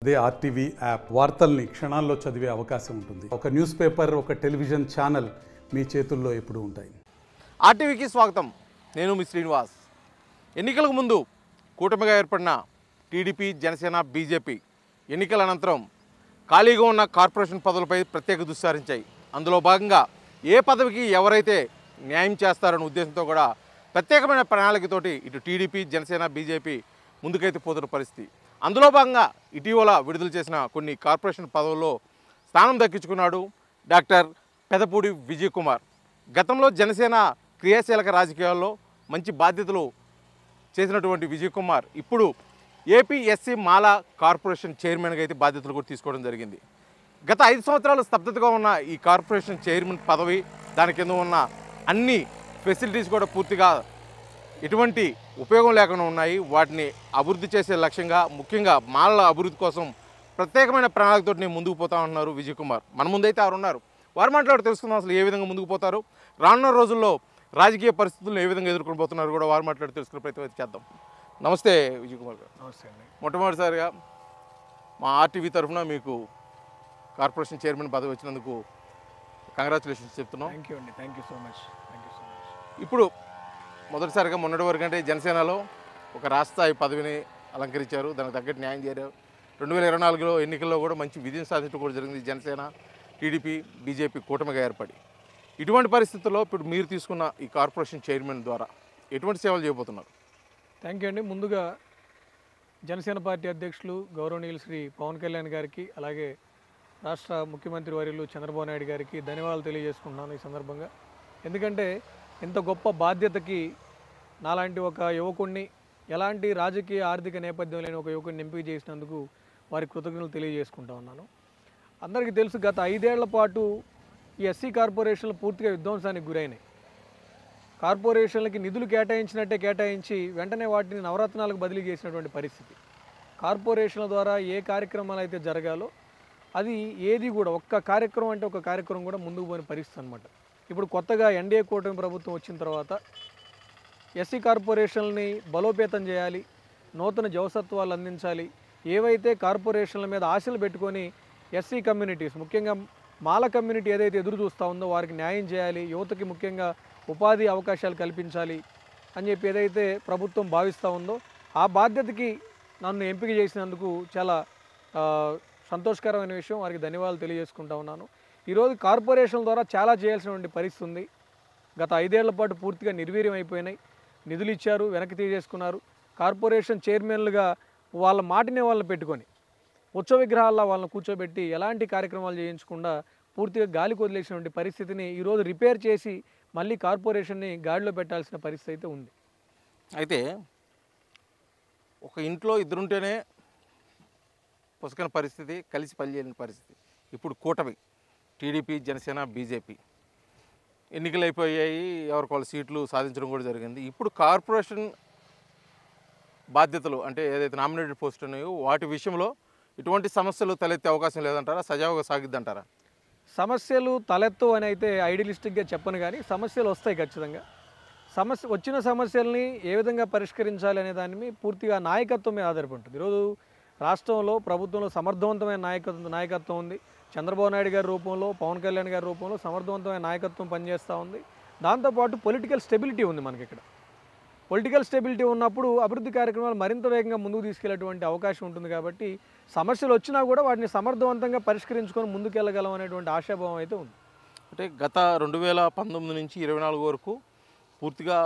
అదే RTV app వార్తల్ని క్షణాల్లో చదివే అవకాశం ఉంటుంది. ఒక న్యూస్ పేపర్, ఒక టెలివిజన్ ఛానల్ మీ చేతుల్లో ఎప్పుడూ ఉంటాయి. ఆర్టీవీకి స్వాగతం. నేను మీ శ్రీనివాస్. ఎన్నికలకు ముందు కూటమిగా ఏర్పడిన టీడీపీ, జనసేన, బీజేపీ ఎన్నికల అనంతరం ఖాళీగా ఉన్న కార్పొరేషన్ పదవులపై ప్రత్యేక దృష్టి సారించాయి. అందులో భాగంగా ఏ పదవికి ఎవరైతే న్యాయం చేస్తారనే ఉద్దేశంతో కూడా ప్రత్యేకమైన ప్రణాళికతోటి ఇటు టీడీపీ, జనసేన, బీజేపీ ముందుకైతే పోతున్న పరిస్థితి. అందులో భాగంగా ఇటీవల విడుదల చేసిన కొన్ని కార్పొరేషన్ పదవుల్లో స్థానం దక్కించుకున్నాడు డాక్టర్ పెదపూడి విజయ్ కుమార్. గతంలో జనసేన క్రియాశీలక రాజకీయాల్లో మంచి బాధ్యతలు చేసినటువంటి విజయ్ కుమార్ ఇప్పుడు ఏపీ ఎస్సీ మాలా కార్పొరేషన్ చైర్మన్గా అయితే బాధ్యతలు కూడా తీసుకోవడం జరిగింది. గత 5 సంవత్సరాలు స్తబ్దతగా ఉన్న ఈ కార్పొరేషన్ చైర్మన్ పదవి, దాని కింద ఉన్న అన్ని ఫెసిలిటీస్ కూడా పూర్తిగా ఎటువంటి ఉపయోగం లేకుండా ఉన్నాయి. వాటిని అభివృద్ధి చేసే లక్ష్యంగా, ముఖ్యంగా మాలల అభివృద్ధి కోసం ప్రత్యేకమైన ప్రణాళికతో నేను ముందుకు పోతా ఉంటున్నారు విజయ్ కుమార్. మన ముందైతే వారు ఉన్నారు. వారు మాట్లాడి తెలుసుకుందాం అసలు ఏ విధంగా ముందుకు పోతారు, రానున్న రోజుల్లో రాజకీయ పరిస్థితులను ఏ విధంగా ఎదుర్కొని పోతున్నారు కూడా వారు మాట్లాడి తెలుసుకునే ప్రయత్నం చేద్దాం. నమస్తే విజయ్ కుమార్ గారు. నమస్తే అండి. మొట్టమొదటిసారిగా మా ఆర్టీవీ తరఫున మీకు కార్పొరేషన్ చైర్మన్ పదవి వచ్చినందుకు కంగ్రాచులేషన్స్ చెప్తున్నాం. థ్యాంక్ యూ అండి. Thank you so much. ఇప్పుడు మొదటిసారిగా మొన్నటి వరకు అంటే జనసేనలో ఒక రాష్ట్రస్థాయి పదవిని అలంకరించారు, దానికి తగ్గట్టు న్యాయం చేశారు. 2024లో ఎన్నికల్లో కూడా మంచి విజయం సాధించడం కూడా జరిగింది. జనసేన, టీడీపీ, బీజేపీ కూటమిగా ఏర్పడి ఇటువంటి పరిస్థితుల్లో ఇప్పుడు మీరు తీసుకున్న ఈ కార్పొరేషన్ చైర్మన్ ద్వారా ఎటువంటి సేవలు చేయబోతున్నారు? థ్యాంక్ యూ అండి. ముందుగా జనసేన పార్టీ అధ్యక్షులు గౌరవనీయులు శ్రీ పవన్ కళ్యాణ్ గారికి, అలాగే రాష్ట్ర ముఖ్యమంత్రి వర్యులు చంద్రబాబు నాయుడు గారికి ధన్యవాదాలు తెలియజేసుకుంటున్నాను ఈ సందర్భంగా. ఎందుకంటే ఇంత గొప్ప బాధ్యతకి నాలాంటి ఒక యువకుడిని, ఎలాంటి రాజకీయ ఆర్థిక నేపథ్యం లేని ఒక యువకుడిని ఎంపిక చేసినందుకు వారి కృతజ్ఞతలు తెలియజేసుకుంటా ఉన్నాను. అందరికీ తెలుసు, గత 5 ఏళ్ల పాటు ఈ ఎస్సీ కార్పొరేషన్లు పూర్తిగా విధ్వంసానికి గురైనాయి. కార్పొరేషన్లకి నిధులు కేటాయించినట్టే కేటాయించి వెంటనే వాటిని నవరత్నాలకు బదిలీ చేసినటువంటి పరిస్థితి. కార్పొరేషన్ల ద్వారా ఏ కార్యక్రమాలు అయితే జరగాలో అది ఏది కూడా, ఒక్క కార్యక్రమం అంటే ఒక కార్యక్రమం కూడా ముందుకు పోయిన పరిస్థితి అనమాట. ఇప్పుడు కొత్తగా ఎన్డీఏ కూటమి ప్రభుత్వం వచ్చిన తర్వాత ఎస్సీ కార్పొరేషన్లని బలోపేతం చేయాలి, నూతన జవసత్వాలు అందించాలి. ఏవైతే కార్పొరేషన్ల మీద ఆశలు పెట్టుకొని ఎస్సీ కమ్యూనిటీస్, ముఖ్యంగా మాల కమ్యూనిటీ ఏదైతే ఎదురు చూస్తూ ఉందో వారికి న్యాయం చేయాలి, యువతకి ముఖ్యంగా ఉపాధి అవకాశాలు కల్పించాలి అని చెప్పి ఏదైతే ప్రభుత్వం భావిస్తూ ఉందో ఆ బాధ్యతకి నన్ను ఎంపిక చేసినందుకు చాలా సంతోషకరమైన విషయం. వారికి ధన్యవాదాలు తెలియజేసుకుంటా ఉన్నాను. ఈరోజు కార్పొరేషన్ల ద్వారా చాలా చేయాల్సినటువంటి పరిస్థితి ఉంది. గత 5 ఏళ్ల పాటు పూర్తిగా నిర్వీర్యం అయిపోయినాయి. నిధులు ఇచ్చారు, వెనక్కి తీసేసుకున్నారు. కార్పొరేషన్ చైర్మన్లుగా వాళ్ళ మాటనే వాళ్ళని పెట్టుకొని ఉత్సవ విగ్రహాల్లో వాళ్ళని కూర్చోబెట్టి ఎలాంటి కార్యక్రమాలు చేయించకుండా పూర్తిగా గాలికి వదిలేసినటువంటి పరిస్థితిని ఈరోజు రిపేర్ చేసి మళ్ళీ కార్పొరేషన్ని గాడిలో పెట్టాల్సిన పరిస్థితి అయితే ఉంది. అయితే ఒక ఇంట్లో ఇద్దరుంటేనే పుసకన పరిస్థితి, కలిసి పనిచేయని పరిస్థితి. ఇప్పుడు కూటమి టీడీపీ, జనసేన, బీజేపీ ఎన్నికలు అయిపోయాయి, ఎవరికి వాళ్ళ సీట్లు సాధించడం కూడా జరిగింది. ఇప్పుడు కార్పొరేషన్ బాధ్యతలు అంటే ఏదైతే నామినేటెడ్ పోస్ట్ ఉన్నాయో వాటి విషయంలో ఇటువంటి సమస్యలు తలెత్తే అవకాశం లేదంటారా? సజావుగా సాగిద్దంటారా? సమస్యలు తలెత్తు అని అయితే ఐడియలిస్టిక్గా చెప్పను, కానీ సమస్యలు వస్తాయి ఖచ్చితంగా. వచ్చిన సమస్యల్ని ఏ విధంగా పరిష్కరించాలి అనే దాని మీద పూర్తిగా నాయకత్వం మీద ఆధారపడుతుంది. ఈరోజు రాష్ట్రంలో ప్రభుత్వంలో సమర్థవంతమైన నాయకత్వం ఉంది. చంద్రబాబు నాయుడు గారి రూపంలో, పవన్ కళ్యాణ్ గారి రూపంలో సమర్థవంతమైన నాయకత్వం పనిచేస్తూ ఉంది. దాంతోపాటు పొలిటికల్ స్టెబిలిటీ ఉంది మనకి. ఇక్కడ పొలిటికల్ స్టెబిలిటీ ఉన్నప్పుడు అభివృద్ధి కార్యక్రమాలు మరింత వేగంగా ముందుకు తీసుకెళ్లేటువంటి అవకాశం ఉంటుంది. కాబట్టి సమస్యలు వచ్చినా కూడా వాటిని సమర్థవంతంగా పరిష్కరించుకొని ముందుకెళ్ళగలం అనేటువంటి ఆశాభావం అయితే ఉంది. అంటే గత 2019 నుంచి 24 వరకు పూర్తిగా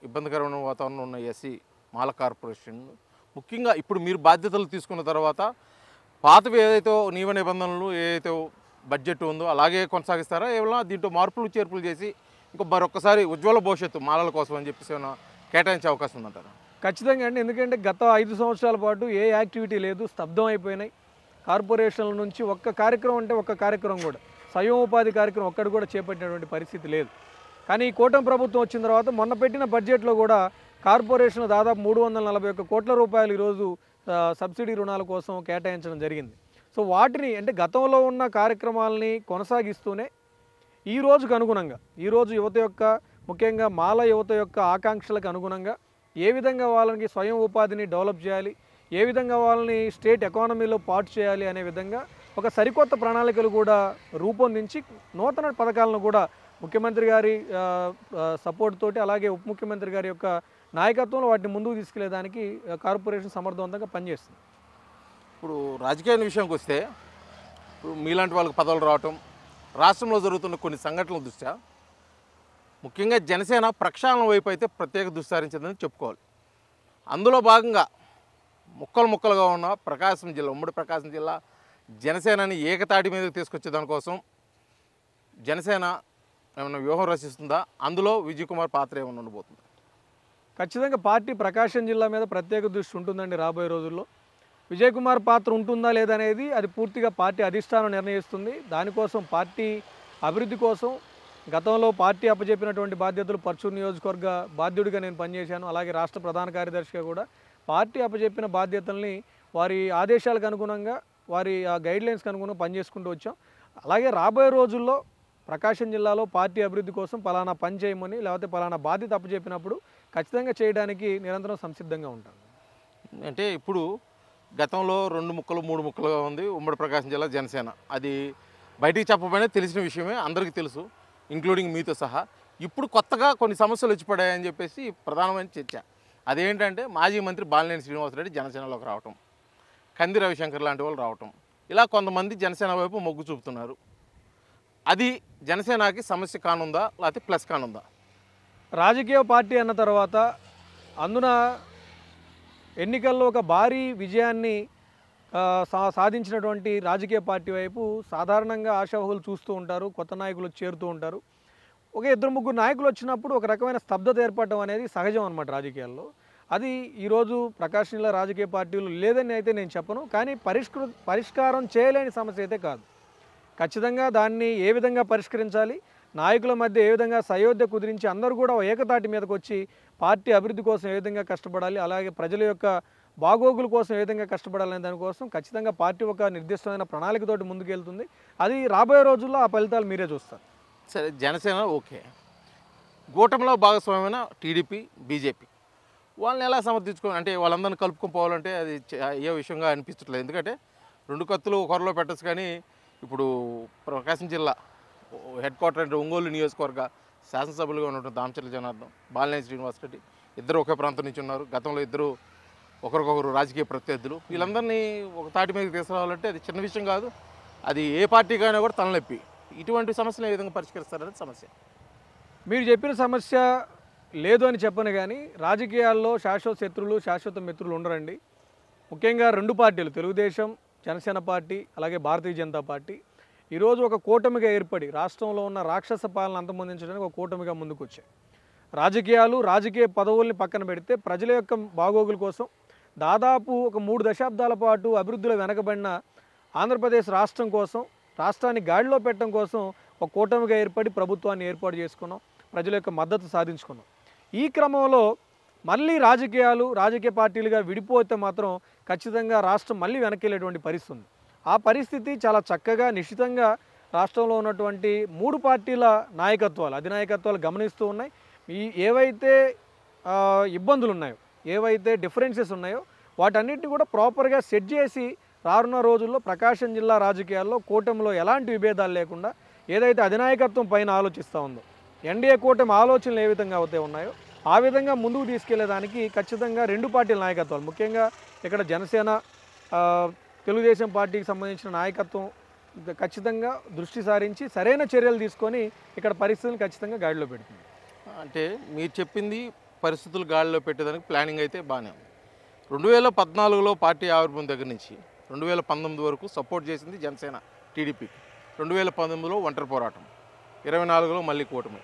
ఇబ్బందికరమైన వాతావరణం ఉన్న ఎస్సీ మాల కార్పొరేషన్, ముఖ్యంగా ఇప్పుడు మీరు బాధ్యతలు తీసుకున్న తర్వాత పాతవి ఏదైతే నియమ నిబంధనలు, ఏదైతే బడ్జెట్ ఉందో అలాగే కొనసాగిస్తారా? ఏమైనా దీంట్లో మార్పులు చేర్పులు చేసి ఇంకో మరొకసారి ఉజ్వల భవిష్యత్తు మాలల కోసం అని చెప్పేసి ఏమైనా కేటాయించే అవకాశం ఉందంటారా? ఖచ్చితంగా అండి. ఎందుకంటే గత 5 సంవత్సరాల పాటు ఏ యాక్టివిటీ లేదు, స్తబ్దం అయిపోయినాయి. కార్పొరేషన్ల నుంచి ఒక్క కార్యక్రమం అంటే ఒక్క కార్యక్రమం కూడా, స్వయం ఉపాధి కార్యక్రమం ఒక్కటి కూడా చేపట్టినటువంటి పరిస్థితి లేదు. కానీ ఈ కూటమి ప్రభుత్వం వచ్చిన తర్వాత మొన్న పెట్టిన బడ్జెట్లో కూడా కార్పొరేషన్ దాదాపు 341 కోట్ల రూపాయలు ఈరోజు సబ్సిడీ రుణాల కోసం కేటాయించడం జరిగింది. సో వాటిని అంటే గతంలో ఉన్న కార్యక్రమాలని కొనసాగిస్తూనే ఈ రోజుకు అనుగుణంగా, ఈరోజు యువత యొక్క, ముఖ్యంగా మాల యువత యొక్క ఆకాంక్షలకు అనుగుణంగా ఏ విధంగా వాళ్ళకి స్వయం ఉపాధిని డెవలప్ చేయాలి, ఏ విధంగా వాళ్ళని స్టేట్ ఎకానమీలో పార్ట్ చేయాలి అనే విధంగా ఒక సరికొత్త ప్రణాళికలు కూడా రూపొందించి నూతన పథకాలను కూడా ముఖ్యమంత్రి గారి సపోర్ట్ తోటి అలాగే ఉప ముఖ్యమంత్రి గారి యొక్క నాయకత్వంలో వాటిని ముందుకు తీసుకెళ్లేదానికి కార్పొరేషన్ సమర్థవంతంగా పనిచేస్తుంది. ఇప్పుడు రాజకీయ విషయానికి వస్తే ఇప్పుడు మీలాంటి వాళ్ళకి పదవులు రావటం, రాష్ట్రంలో జరుగుతున్న కొన్ని సంఘటనల దృష్ట్యా ముఖ్యంగా జనసేన ప్రక్షాళన వైపు అయితే ప్రత్యేక దృష్టి సారించిందని చెప్పుకోవాలి. అందులో భాగంగా ముక్కలుగా ఉన్న ప్రకాశం జిల్లా, ఉమ్మడి ప్రకాశం జిల్లా జనసేనని ఏకతాటి మీదకి తీసుకొచ్చే దానికోసం జనసేన ఏమైనా వ్యూహం రచిస్తుందా? అందులో విజయ్ కుమార్ పాత్ర ఏమైనా ఉండబోతుంది? ఖచ్చితంగా పార్టీ ప్రకాశం జిల్లా మీద ప్రత్యేక దృష్టి ఉంటుందండి. రాబోయే రోజుల్లో విజయ్ కుమార్ పాత్ర ఉంటుందా లేదనేది అది పూర్తిగా పార్టీ అధిష్టానం నిర్ణయిస్తుంది. దానికోసం పార్టీ అభివృద్ధి కోసం గతంలో పార్టీ అప్పచెప్పినటువంటి బాధ్యతలు పర్చూరు నియోజకవర్గ బాధ్యుడిగా నేను పనిచేశాను. అలాగే రాష్ట్ర ప్రధాన కార్యదర్శిగా కూడా పార్టీ అప్పచెప్పిన బాధ్యతల్ని వారి ఆదేశాలకు అనుగుణంగా వారి గైడ్లైన్స్కి అనుగుణంగా పనిచేసుకుంటూ వచ్చాం. అలాగే రాబోయే రోజుల్లో ప్రకాశం జిల్లాలో పార్టీ అభివృద్ధి కోసం పలానా పని చేయమని లేకపోతే పలానా బాధ్యత అప్పచెప్పినప్పుడు ఖచ్చితంగా చేయడానికి నిరంతరం సంసిద్ధంగా ఉంటాను. అంటే ఇప్పుడు గతంలో 2 ముక్కలు 3 ముక్కలుగా ఉంది ఉమ్మడి ప్రకాశం జిల్లా జనసేన. అది బయటికి చెప్పబోయినా తెలిసిన విషయమే, అందరికీ తెలుసు, ఇంక్లూడింగ్ మీతో సహా. ఇప్పుడు కొత్తగా కొన్ని సమస్యలు వచ్చి పడాయని చెప్పేసి ప్రధానమైన చర్చ. అదేంటంటే మాజీ మంత్రి బాలినేని శ్రీనివాసరెడ్డి జనసేనలోకి రావటం, కంది రవిశంకర్ లాంటి వాళ్ళు రావటం, ఇలా కొంతమంది జనసేన వైపు మొగ్గు చూపుతున్నారు. అది జనసేనకి సమస్య కానుందా లేకపోతే ప్లస్ కానుందా? రాజకీయ పార్టీ అన్న తర్వాత అందున ఎన్నికల్లో ఒక భారీ విజయాన్ని సాధించినటువంటి రాజకీయ పార్టీ వైపు సాధారణంగా ఆశావహులు చూస్తూ ఉంటారు. కొత్త నాయకులు చేరుతూ ఉంటారు. ఒక 2-3 నాయకులు వచ్చినప్పుడు ఒక రకమైన స్తబ్దత ఏర్పడడం అనేది సహజం అన్నమాట రాజకీయాల్లో. అది ఈరోజు ప్రకాశం జిల్లా రాజకీయ పార్టీలు లేదని అయితే నేను చెప్పను. కానీ పరిష్కారం చేయలేని సమస్య అయితే కాదు. ఖచ్చితంగా దాన్ని ఏ విధంగా పరిష్కరించాలి, నాయకుల మధ్య ఏ విధంగా సయోధ్య కుదిరించి అందరూ కూడా ఏకతాటి మీదకి వచ్చి పార్టీ అభివృద్ధి కోసం ఏ విధంగా కష్టపడాలి, అలాగే ప్రజల యొక్క బాగోగుల కోసం ఏ విధంగా కష్టపడాలనే దానికోసం ఖచ్చితంగా పార్టీ ఒక నిర్దిష్టమైన ప్రణాళికతోటి ముందుకెళ్తుంది. అది రాబోయే రోజుల్లో ఆ ఫలితాలు మీరే చూస్తారు. సరే, జనసేన ఓకే, కూటమిలో భాగస్వామ్యమైన టీడీపీ, బీజేపీ వాళ్ళని ఎలా సమర్థించుకోవాలి? అంటే వాళ్ళందరినీ కలుపుకొని పోవాలంటే అది ఏ విషయంగా అనిపించట్లేదు. ఎందుకంటే 2 కత్తులు ఒకరిలో పెట్టచ్చు. కానీ ఇప్పుడు ప్రకాశం జిల్లా హెడ్ క్వార్టర్ అంటే ఒంగోలు నియోజకవర్గ శాసనసభ్యులుగా ఉన్నటువంటి దామచర్ల జనార్దన్, బాలినేని శ్రీనివాసరెడ్డి ఇద్దరు ఒకే ప్రాంతం నుంచి ఉన్నారు. గతంలో ఇద్దరు ఒకరికొకరు రాజకీయ ప్రత్యర్థులు. వీళ్ళందరినీ ఒక తాటి మీదకి తీసుకురావాలంటే అది చిన్న విషయం కాదు. అది ఏ పార్టీకైనా కూడా తలనొప్పి. ఇటువంటి సమస్యలు ఏ విధంగా పరిష్కరిస్తారనేది సమస్య. మీరు చెప్పిన సమస్య లేదు అని చెప్పను, కానీ రాజకీయాల్లో శాశ్వత శత్రువులు శాశ్వత మిత్రులు ఉండరండి. ముఖ్యంగా 2 పార్టీలు, తెలుగుదేశం జనసేన పార్టీ అలాగే భారతీయ జనతా పార్టీ ఈరోజు ఒక కూటమిగా ఏర్పడి రాష్ట్రంలో ఉన్న రాక్షస పాలన అంతమొందించడానికి ఒక కూటమిగా ముందుకు వచ్చాయి. రాజకీయ పదవుల్ని పక్కన పెడితే ప్రజల యొక్క బాగోగుల కోసం దాదాపు ఒక 3 దశాబ్దాల పాటు అభివృద్ధిలో వెనకబడిన ఆంధ్రప్రదేశ్ రాష్ట్రం కోసం, రాష్ట్రాన్ని గాడిలో పెట్టడం కోసం ఒక కూటమిగా ఏర్పడి ప్రభుత్వాన్ని ఏర్పాటు చేసుకున్నాం, ప్రజల యొక్క మద్దతు సాధించుకున్నాం. ఈ క్రమంలో మళ్ళీ రాజకీయ పార్టీలుగా విడిపోతే మాత్రం ఖచ్చితంగా రాష్ట్రం మళ్ళీ వెనక్కి పరిస్థితి ఉంది. ఆ పరిస్థితి చాలా చక్కగా నిశ్చితంగా రాష్ట్రంలో ఉన్నటువంటి 3 పార్టీల అధినాయకత్వాలు గమనిస్తూ ఉన్నాయి. ఏవైతే ఇబ్బందులు ఉన్నాయో, ఏవైతే డిఫరెన్సెస్ ఉన్నాయో వాటన్నిటిని కూడా ప్రాపర్గా సెట్ చేసి రానున్న రోజుల్లో ప్రకాశం జిల్లా రాజకీయాల్లో కూటమిలో ఎలాంటి విభేదాలు లేకుండా ఏదైతే అధినాయకత్వం పైన ఆలోచిస్తూ ఉందో, ఎన్డీఏ కూటమి ఆలోచనలు ఏ విధంగా అయితే ఉన్నాయో ఆ విధంగా ముందుకు తీసుకెళ్లేదానికి ఖచ్చితంగా 2 పార్టీల నాయకత్వాలు, ముఖ్యంగా ఇక్కడ జనసేన తెలుగుదేశం పార్టీకి సంబంధించిన నాయకత్వం ఖచ్చితంగా దృష్టి సారించి సరైన చర్యలు తీసుకొని ఇక్కడ పరిస్థితులను ఖచ్చితంగా గాడిలో పెడుతుంది. అంటే మీరు చెప్పింది పరిస్థితులు గాడిలో పెట్టేదానికి ప్లానింగ్ అయితే బాగానే ఉంది. 2014లో పార్టీ ఆవిర్భావం దగ్గర నుంచి 2019 వరకు సపోర్ట్ చేసింది జనసేన టీడీపీకి. 2019లో ఒంటరి పోరాటం, 24లో మళ్ళీ కూటమి.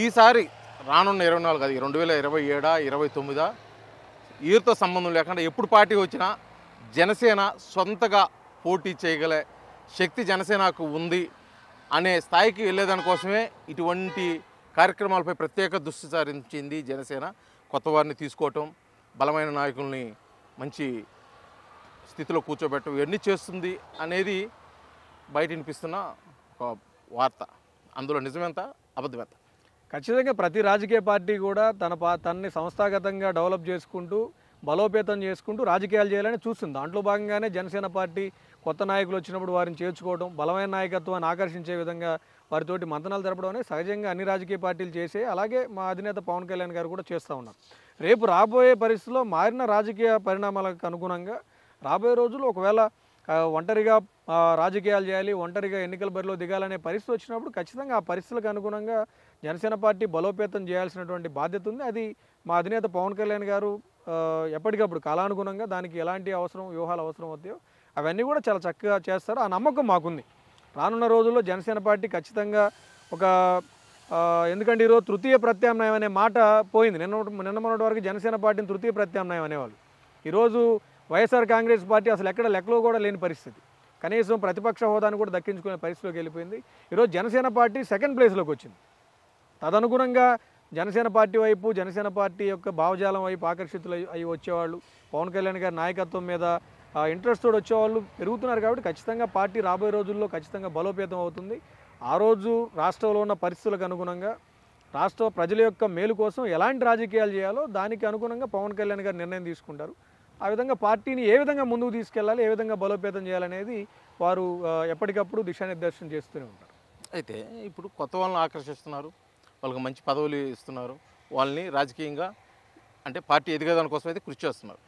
ఈసారి రానున్న 24 అది 2027 29 వీరితో సంబంధం లేకుండా ఎప్పుడు పార్టీ వచ్చినా జనసేన సొంతగా పోటీ చేయగల శక్తి జనసేనకు ఉంది అనే స్థాయికి వెళ్ళేదానికోసమే ఇటువంటి కార్యక్రమాలపై ప్రత్యేక దృష్టి సారించింది జనసేన. కొత్త వారిని తీసుకోవటం, బలమైన నాయకుల్ని మంచి స్థితిలో కూర్చోబెట్టడం ఇవన్నీ చేస్తుంది అనేది బయట వినిపిస్తున్న ఒక వార్త. అందులో నిజమెంత అబద్ధమెంత? ఖచ్చితంగా ప్రతి రాజకీయ పార్టీ కూడా తనని సంస్థాగతంగా డెవలప్ చేసుకుంటూ బలోపేతం చేసుకుంటూ రాజకీయాలు చేయాలని చూస్తుంది. దాంట్లో భాగంగానే జనసేన పార్టీ కొత్త నాయకులు వచ్చినప్పుడు వారిని చేర్చుకోవడం, బలమైన నాయకత్వాన్ని ఆకర్షించే విధంగా వారితోటి మంతనాలు జరపడం అనేది సహజంగా అన్ని రాజకీయ పార్టీలు చేసే, అలాగే మా అధినేత పవన్ కళ్యాణ్ గారు కూడా చేస్తూ ఉన్నారు. రేపు రాబోయే పరిస్థితుల్లో మారిన రాజకీయ పరిణామాలకు అనుగుణంగా రాబోయే రోజుల్లో ఒకవేళ ఒంటరిగా రాజకీయాలు చేయాలి, ఒంటరిగా ఎన్నికల బరిలో దిగాలనే పరిస్థితి వచ్చినప్పుడు ఖచ్చితంగా ఆ పరిస్థితులకు అనుగుణంగా జనసేన పార్టీ బలోపేతం చేయాల్సినటువంటి బాధ్యత ఉంది. అది మా అధినేత పవన్ కళ్యాణ్ గారు ఎప్పటికప్పుడు కాలానుగుణంగా దానికి ఎలాంటి వ్యూహాలు అవసరం అవుతాయో అవన్నీ కూడా చాలా చక్కగా చేస్తారు. ఆ నమ్మకం మాకుంది. రానున్న రోజుల్లో జనసేన పార్టీ ఖచ్చితంగా ఒక ఎందుకంటే ఈరోజు తృతీయ ప్రత్యామ్నాయం అనే మాట పోయింది. నిన్న మొన్నటి వరకు జనసేన పార్టీని తృతీయ ప్రత్యామ్నాయం అనేవాళ్ళు. ఈరోజు వైఎస్ఆర్ కాంగ్రెస్ పార్టీ అసలు ఎక్కడ లెక్కలో కూడా లేని పరిస్థితి, కనీసం ప్రతిపక్ష హోదాను కూడా దక్కించుకునే పరిస్థితిలోకి వెళ్ళిపోయింది. ఈరోజు జనసేన పార్టీ సెకండ్ ప్లేస్లోకి వచ్చింది. తదనుగుణంగా జనసేన పార్టీ వైపు, జనసేన పార్టీ యొక్క భావజాలం వైపు ఆకర్షితులు అయి వచ్చేవాళ్ళు, పవన్ కళ్యాణ్ గారి నాయకత్వం మీద ఇంట్రెస్ట్ తోడు వచ్చేవాళ్ళు పెరుగుతున్నారు. కాబట్టి ఖచ్చితంగా పార్టీ రాబోయే రోజుల్లో ఖచ్చితంగా బలోపేతం అవుతుంది. ఆ రోజు రాష్ట్రంలో ఉన్న పరిస్థితులకు అనుగుణంగా రాష్ట్ర ప్రజల యొక్క మేలు కోసం ఎలాంటి రాజకీయాలు చేయాలో దానికి అనుగుణంగా పవన్ కళ్యాణ్ గారు నిర్ణయం తీసుకుంటారు. ఆ విధంగా పార్టీని ఏ విధంగా ముందుకు తీసుకెళ్లాలి, ఏ విధంగా బలోపేతం చేయాలనేది వారు ఎప్పటికప్పుడు దిశానిర్దేశం చేస్తూనే ఉంటారు. అయితే ఇప్పుడు కొత్త వాళ్ళని ఆకర్షిస్తున్నారు, వాళ్ళకి మంచి పదవులు ఇస్తున్నారు, వాళ్ళని రాజకీయంగా అంటే పార్టీ ఎదిగేదాని కోసం అయితే కృషి చేస్తున్నారు.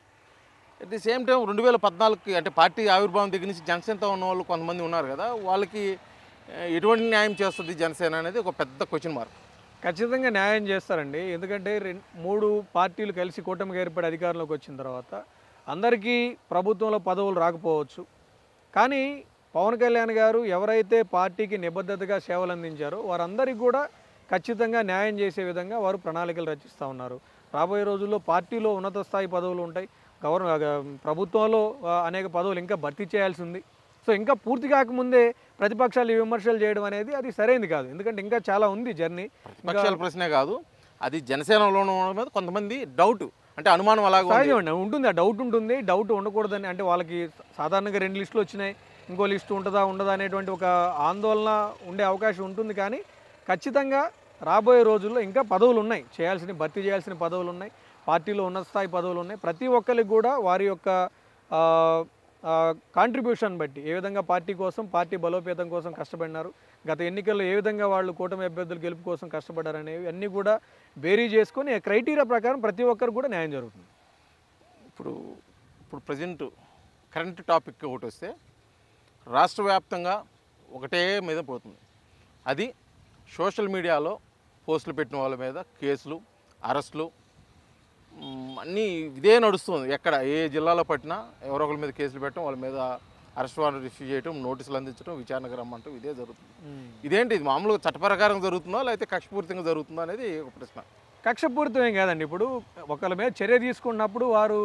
అట్ ది సేమ్ టైం 2014కి అంటే పార్టీ ఆవిర్భావం దగ్గర నుంచి జనసేనతో ఉన్న వాళ్ళు కొంతమంది ఉన్నారు కదా, వాళ్ళకి ఎటువంటి న్యాయం చేస్తుంది జనసేన అనేది ఒక పెద్ద క్వశ్చన్ మార్క్. ఖచ్చితంగా న్యాయం చేస్తారండి. ఎందుకంటే 3 పార్టీలు కలిసి కూటమిగా ఏర్పడి అధికారంలోకి వచ్చిన తర్వాత అందరికీ ప్రభుత్వంలో పదవులు రాకపోవచ్చు, కానీ పవన్ కళ్యాణ్ గారు ఎవరైతే పార్టీకి నిబద్ధతగా సేవలు అందించారో వారందరికీ కూడా ఖచ్చితంగా న్యాయం చేసే విధంగా వారు ప్రణాళికలు రచిస్తూ ఉన్నారు. రాబోయే రోజుల్లో పార్టీలో ఉన్నత స్థాయి పదవులు ఉంటాయి, ప్రభుత్వంలో అనేక పదవులు ఇంకా భర్తీ చేయాల్సి ఉంది. సో ఇంకా పూర్తి కాకముందే ప్రతిపక్షాలు విమర్శలు చేయడం అనేది అది సరైనది కాదు. ఎందుకంటే ఇంకా చాలా ఉంది జర్నీ. ప్రతిపక్షాల ప్రశ్నే కాదు, అది జనసేనలో మీద కొంతమంది డౌట్ అంటే అనుమానం అలాగే ఉంటుంది. ఆ డౌట్ ఉంటుంది. డౌట్ ఉండకూడదని అంటే వాళ్ళకి సాధారణంగా 2 లిస్టులు వచ్చినాయి, ఇంకో లిస్టు ఉంటుందా ఉండదా అనేటువంటి ఒక ఆందోళన ఉండే అవకాశం ఉంటుంది. కానీ ఖచ్చితంగా రాబోయే రోజుల్లో ఇంకా పదవులు ఉన్నాయి, భర్తీ చేయాల్సిన పదవులు ఉన్నాయి, పార్టీలో ఉన్నత స్థాయి పదవులు ఉన్నాయి. ప్రతి ఒక్కరికి కూడా వారి యొక్క కాంట్రిబ్యూషన్ బట్టి ఏ విధంగా పార్టీ కోసం, పార్టీ బలోపేతం కోసం కష్టపడినారు, గత ఎన్నికల్లో ఏ విధంగా వాళ్ళు కూటమి అభ్యర్థులు గెలుపు కోసం కష్టపడ్డారు అనేవి అన్నీ కూడా బేరీ చేసుకొని క్రైటీరియా ప్రకారం ప్రతి ఒక్కరికి కూడా న్యాయం జరుగుతుంది. ఇప్పుడు ప్రజెంట్ కరెంట్ టాపిక్ ఒకటి వస్తే రాష్ట్ర వ్యాప్తంగా ఒకటే మీద పోతుంది, అది సోషల్ మీడియాలో పోస్టులు పెట్టిన వాళ్ళ మీద కేసులు, అరెస్టులు అన్నీ ఇదే నడుస్తుంది. ఎక్కడ ఏ జిల్లాలో పట్టినా ఎవరో ఒకరి మీద కేసులు పెట్టడం, వాళ్ళ మీద అరెస్ట్ వారెంట్ ఇష్యూ చేయడం, నోటీసులు అందించడం, విచారణకు రమ్మంటూ ఇదే జరుగుతుంది. ఇదేంటి, ఇది మామూలుగా చట్ట ప్రకారం జరుగుతుందా లేకపోతే కక్షపూరితంగా జరుగుతుందా అనేది ఒక ప్రశ్న. కక్షపూరితం ఏం కాదండి. ఇప్పుడు ఒకళ్ళ మీద చర్య తీసుకున్నప్పుడు వారు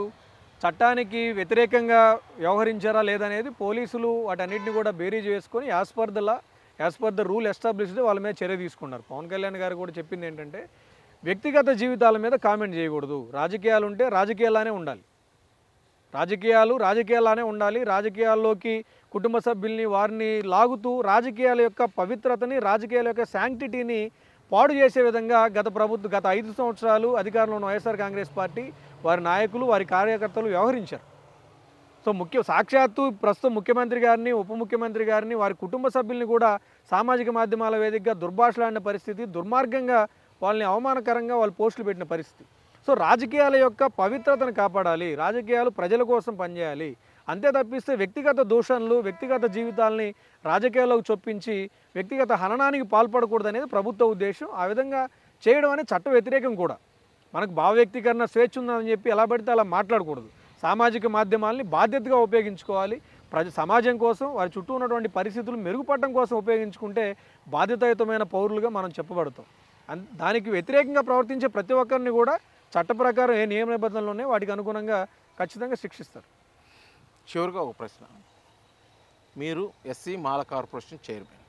చట్టానికి వ్యతిరేకంగా వ్యవహరించారా లేదనేది పోలీసులు వాటన్నిటిని కూడా బేరీజ్ వేసుకొని as per the rule established వాళ్ళ మీద చర్య తీసుకున్నారు. పవన్ కళ్యాణ్ గారు కూడా చెప్పింది ఏంటంటే వ్యక్తిగత జీవితాల మీద కామెంట్ చేయకూడదు, రాజకీయాలు ఉంటే రాజకీయాల్లానే ఉండాలి, రాజకీయాల్లోకి కుటుంబ సభ్యుల్ని వారిని లాగుతూ రాజకీయాల యొక్క పవిత్రతని, రాజకీయాల యొక్క శాంక్టిటీని పాడు చేసే విధంగా గత 5 సంవత్సరాలు అధికారంలో ఉన్న వైఎస్ఆర్ కాంగ్రెస్ పార్టీ, వారి నాయకులు, వారి కార్యకర్తలు వ్యవహరించారు. సో సాక్షాత్తు ప్రస్తుతం ముఖ్యమంత్రి గారిని, ఉప ముఖ్యమంత్రి గారిని, వారి కుటుంబ సభ్యుల్ని కూడా సామాజిక మాధ్యమాల వేదికగా దుర్భాషలాడిన పరిస్థితి, దుర్మార్గంగా వాళ్ళని అవమానకరంగా వాళ్ళు పోస్టులు పెట్టిన పరిస్థితి. సో రాజకీయాల యొక్క పవిత్రతను కాపాడాలి, రాజకీయాలు ప్రజల కోసం పనిచేయాలి, అంతే తప్పిస్తే వ్యక్తిగత దూషణలు, వ్యక్తిగత జీవితాలని రాజకీయాల్లోకి చొప్పించి వ్యక్తిగత హననానికి పాల్పడకూడదు అనేది ప్రభుత్వ ఉద్దేశం. ఆ విధంగా చేయడం అనేది చట్ట వ్యతిరేకం కూడా. మనకు భావ వ్యక్తీకరణ స్వేచ్ఛ ఉందని చెప్పి ఎలా పడితే అలా మాట్లాడకూడదు. సామాజిక మాధ్యమాల్ని బాధ్యతగా ఉపయోగించుకోవాలి, సమాజం కోసం, వారి చుట్టూ ఉన్నటువంటి పరిస్థితులు మెరుగుపడడం కోసం ఉపయోగించుకుంటే బాధ్యతాయుతమైన పౌరులుగా మనం చెప్పబడతాం. దానికి వ్యతిరేకంగా ప్రవర్తించే ప్రతి ఒక్కరిని కూడా చట్ట ప్రకారం ఏ నియమ నిబంధనలు ఉన్నాయో వాటికి అనుగుణంగా ఖచ్చితంగా శిక్షిస్తారు. చివరిగా ఒక ప్రశ్న, మీరు ఎస్సీ మాల కార్పొరేషన్ చైర్మన్,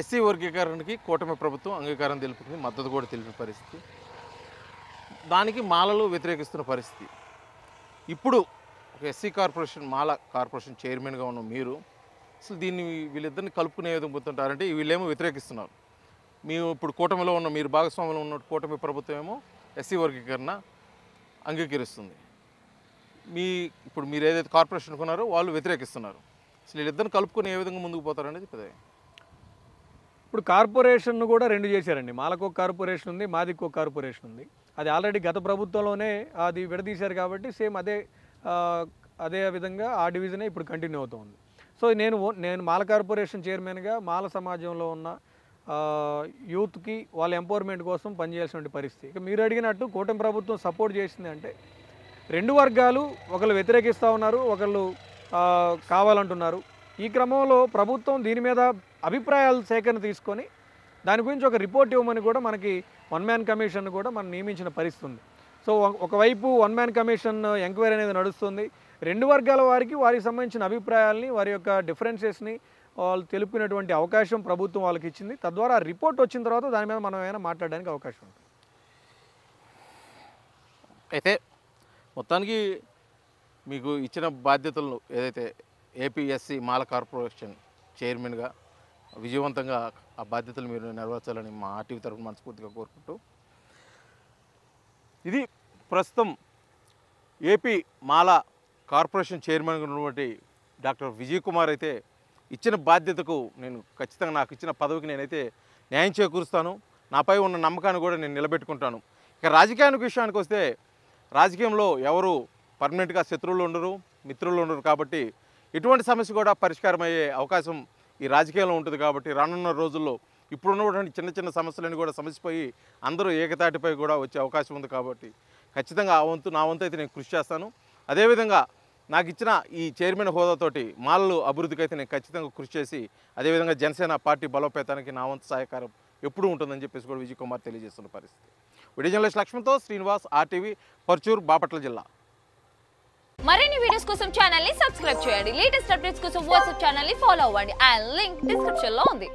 ఎస్సీ వర్గీకరణకి కూటమి ప్రభుత్వం అంగీకారం తెలుపుతుంది, మద్దతు కూడా తెలిపిన పరిస్థితి, దానికి మాలలు వ్యతిరేకిస్తున్న పరిస్థితి. ఇప్పుడు ఒక ఎస్సీ కార్పొరేషన్, మాల కార్పొరేషన్ చైర్మన్గా ఉన్న మీరు అసలు దీన్ని వీళ్ళిద్దరిని కలుపుకునే విధంగా పోతుంటారంటే వీళ్ళేమో వ్యతిరేకిస్తున్నారు, ఇప్పుడు కూటమిలో ఉన్న మీరు భాగస్వామ్యంలో ఉన్న కూటమి ప్రభుత్వం ఏమో ఎస్సీ వర్గీకరణ అంగీకరిస్తుంది. ఇప్పుడు మీరు ఏదైతే కార్పొరేషన్ కొన్నారో వాళ్ళు వ్యతిరేకిస్తున్నారు. అసలు వీళ్ళిద్దరిని కలుపుకొని ఏ విధంగా ముందుకు పోతారనేది పెద్ద. ఇప్పుడు కార్పొరేషన్ కూడా రెండు చేశారండి. మాలకు ఒక కార్పొరేషన్ ఉంది, మాదికి ఒక కార్పొరేషన్ ఉంది. అది ఆల్రెడీ గత ప్రభుత్వంలోనే అది విడదీశారు కాబట్టి సేమ్ అదే విధంగా ఆ డివిజనే ఇప్పుడు కంటిన్యూ అవుతుంది. సో నేను మాల కార్పొరేషన్ చైర్మన్గా మాల సమాజంలో ఉన్న యూత్కి వాళ్ళ ఎంపవర్మెంట్ కోసం పనిచేయాల్సిన పరిస్థితి. ఇక మీరు అడిగినట్టు కూటమి ప్రభుత్వం సపోర్ట్ చేసింది అంటే రెండు వర్గాలు ఒకళ్ళు వ్యతిరేకిస్తూ ఉన్నారు, ఒకళ్ళు కావాలంటున్నారు. ఈ క్రమంలో ప్రభుత్వం దీని మీద అభిప్రాయాల సేకరణ తీసుకొని దాని గురించి ఒక రిపోర్ట్ ఇవ్వమని కూడా మనకి వన్ మ్యాన్ కమిషన్ కూడా మనం నియమించిన పరిస్థితి ఉంది. సో ఒకవైపు వన్ మ్యాన్ కమిషన్ ఎంక్వైరీ అనేది నడుస్తుంది. రెండు వర్గాల వారికి సంబంధించిన అభిప్రాయాలని, వారి యొక్క డిఫరెన్సెస్ని వాళ్ళు తెలుపుకునేటువంటి అవకాశం ప్రభుత్వం వాళ్ళకి ఇచ్చింది. తద్వారా రిపోర్ట్ వచ్చిన తర్వాత దాని మీద మనం ఏమైనా మాట్లాడడానికి అవకాశం ఉంటుంది. అయితే మొత్తానికి మీకు ఇచ్చిన బాధ్యతలను ఏదైతే ఏపీఎస్సీ మాల కార్పొరేషన్ చైర్మన్గా విజయవంతంగా ఆ బాధ్యతలు మీరు నెరవేర్చాలని మా ఆర్టీవీ తరఫున మనస్ఫూర్తిగా కోరుకుంటూ, ఇది ప్రస్తుతం ఏపీ మాల కార్పొరేషన్ చైర్మన్గా ఉన్నటువంటి డాక్టర్ విజయ్ కుమార్ అయితే ఇచ్చిన బాధ్యతకు నేను ఖచ్చితంగా నాకు ఇచ్చిన పదవికి నేనైతే న్యాయం చేకూరుస్తాను, నాపై ఉన్న నమ్మకాన్ని కూడా నేను నిలబెట్టుకుంటాను. ఇక రాజకీయానికి విషయానికి వస్తే రాజకీయంలో ఎవరు పర్మనెంట్గా శత్రువులు ఉండరు, మిత్రులు ఉండరు. కాబట్టి ఎటువంటి సమస్య కూడా పరిష్కారం అయ్యే అవకాశం ఈ రాజకీయంలో ఉంటుంది. కాబట్టి రానున్న రోజుల్లో ఇప్పుడున్నటువంటి చిన్న చిన్న సమస్యలన్నీ కూడా సమస్యపోయి అందరూ ఏకతాటిపై కూడా వచ్చే అవకాశం ఉంది. కాబట్టి ఖచ్చితంగా నా వంతు అయితే నేను కృషి చేస్తాను. అదేవిధంగా నాకు ఇచ్చిన ఈ చైర్మన్ హోదాతోటి మాలలు అభివృద్ధికి అయితే నేను ఖచ్చితంగా కృషి చేసి, అదేవిధంగా జనసేన పార్టీ బలోపేతానికి నా వంతు సహకారం ఎప్పుడూ ఉంటుందని చెప్పేసి కూడా విజయ్ కుమార్ తెలియజేస్తున్న పరిస్థితి. వీడియో జర్నలిస్ట్ లక్ష్మణ్తో శ్రీనివాస్, ఆర్టీవీ, పర్చూర్, బాపట్ల జిల్లా. మరిన్ని వీడియోస్ కోసం ఛానల్ ని సబ్స్క్రైబ్ చేయండి. లేటెస్ట్ అప్డేట్స్ కోసం వాట్సాప్ ఛానల్ ని ఫాలో అవ్వండి. ఆ లింక్ డిస్క్రిప్షన్ లో ఉంది.